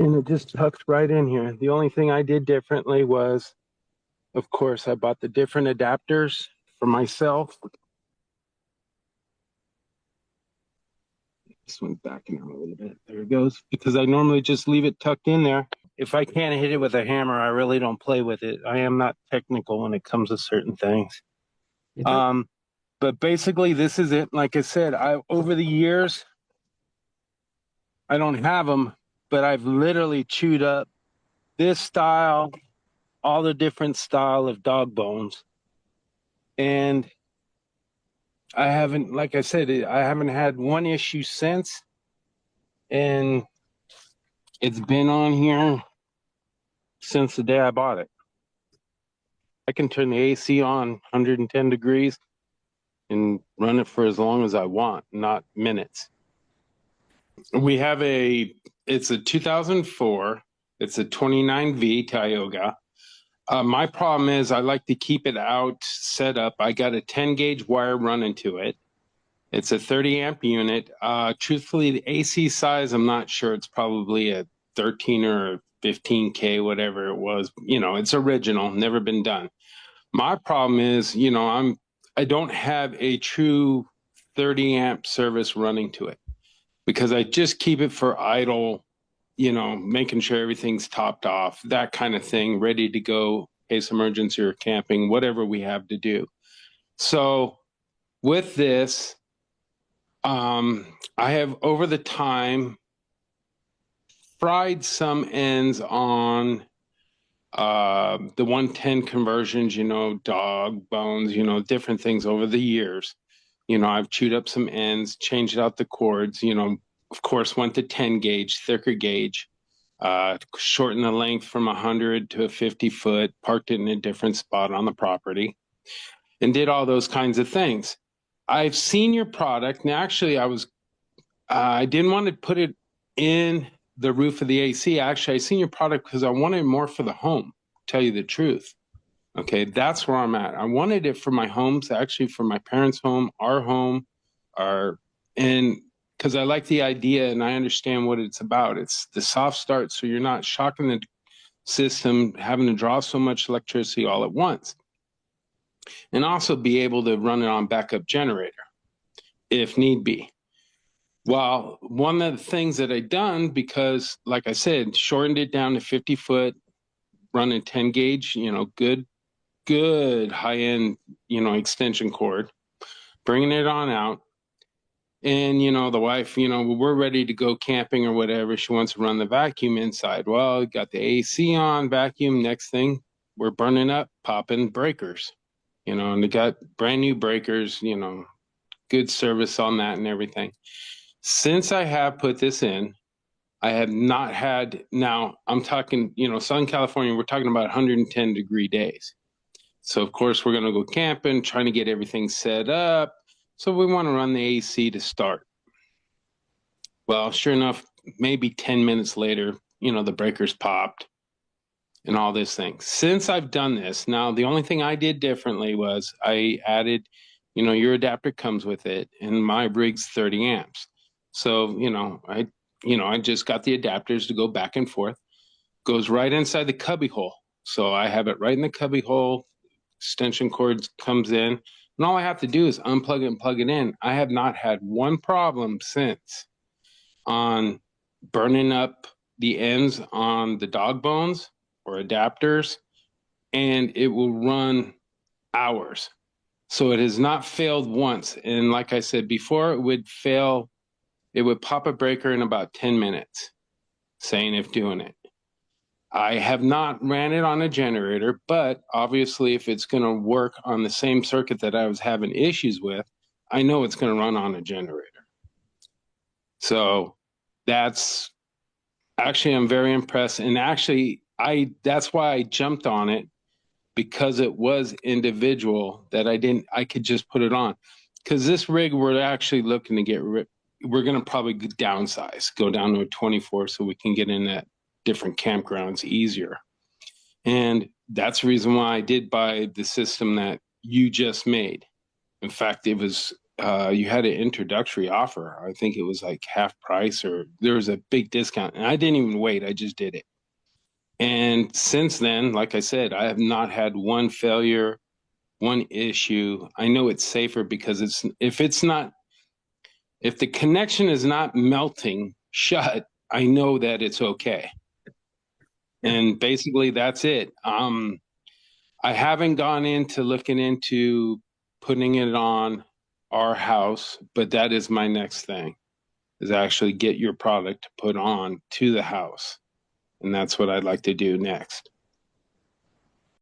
and it just tucks right in here. The only thing I did differently was, of course, I bought the different adapters for myself. This one's backing out a little bit. There it goes. Because I normally just leave it tucked in there. If I can't hit it with a hammer, I really don't play with it. I am not technical when it comes to certain things. But basically, this is it. Like I said, over the years, I don't have them, but I've literally chewed up this style, all the different style of dog bones. And I haven't, like I said, I haven't had one issue since. And it's been on here since the day I bought it. I can turn the AC on 110 degrees and run it for as long as I want, not minutes. We have it's a 2004, it's a 29V Tioga. My problem is I like to keep it out set up. I got a 10 gauge wire running to it. It's a 30 amp unit. Truthfully, the AC size, I'm not sure. It's probably a 13 or a 15K, whatever it was. You know, it's original, never been done. My problem is, you know, I don't have a true 30 amp service running to it because I just keep it for idle, you know, making sure everything's topped off, that kind of thing, ready to go, case emergency or camping, whatever we have to do. So with this, I have over the time fried some ends on the 110 conversions, you know, dog bones, you know, different things over the years. You know, I've chewed up some ends, changed out the cords, you know, of course, went to 10 gauge, thicker gauge, shortened the length from 100 to a 50 foot, parked it in a different spot on the property, and did all those kinds of things. I've seen your product. Now, actually, I didn't want to put it in the roof of the AC. Actually, I seen your product because I wanted more for the home, tell you the truth. Okay, that's where I'm at. I wanted it for my homes, actually for my parents' home, and because I like the idea and I understand what it's about. It's the soft start, so you're not shocking the system, having to draw so much electricity all at once. And also be able to run it on backup generator if need be. Well, one of the things that I've done, because like I said, shortened it down to 50 foot, running 10 gauge, you know, good high-end, you know, extension cord, bringing it on out. And, you know, the wife, you know, we're ready to go camping or whatever. She wants to run the vacuum inside. Well, got the AC on, vacuum. Next thing, we're burning up, popping breakers, you know, and they got brand new breakers, you know, good service on that and everything. Since I have put this in, I have not had, now I'm talking, you know, Southern California, we're talking about 110 degree days. So, of course, we're going to go camping, trying to get everything set up. So we want to run the AC to start. Well, sure enough, maybe 10 minutes later, you know, the breakers popped and all this thing. Since I've done this, now the only thing I did differently was I added, you know, your adapter comes with it, and my rig's 30 amps. So, I just got the adapters to go back and forth. Goes right inside the cubby hole. So I have it right in the cubby hole. Extension cord comes in. And all I have to do is unplug it and plug it in. I have not had one problem since on burning up the ends on the dog bones or adapters. And it will run hours. So it has not failed once. And like I said before, it would fail. It would pop a breaker in about 10 minutes, saying if doing it. I have not ran it on a generator, but obviously if it's going to work on the same circuit that I was having issues with, I know it's going to run on a generator. So that's actually, I'm very impressed. And actually, that's why I jumped on it, because it was individual that I could just put it on. Because this rig, we're actually looking to we're going to probably downsize, go down to a 24 so we can get in at different campgrounds easier. And that's the reason why I did buy the system that you just made. In fact, it was you had an introductory offer. I think it was like half price, or there was a big discount, and I didn't even wait. I just did it. And since then, like I said, I have not had one failure, one issue. I know it's safer because if the connection is not melting shut, I know that it's okay. And basically that's it. I haven't gone into looking into putting it on our house, but that is my next thing, is actually get your product to put on to the house. And that's what I'd like to do next.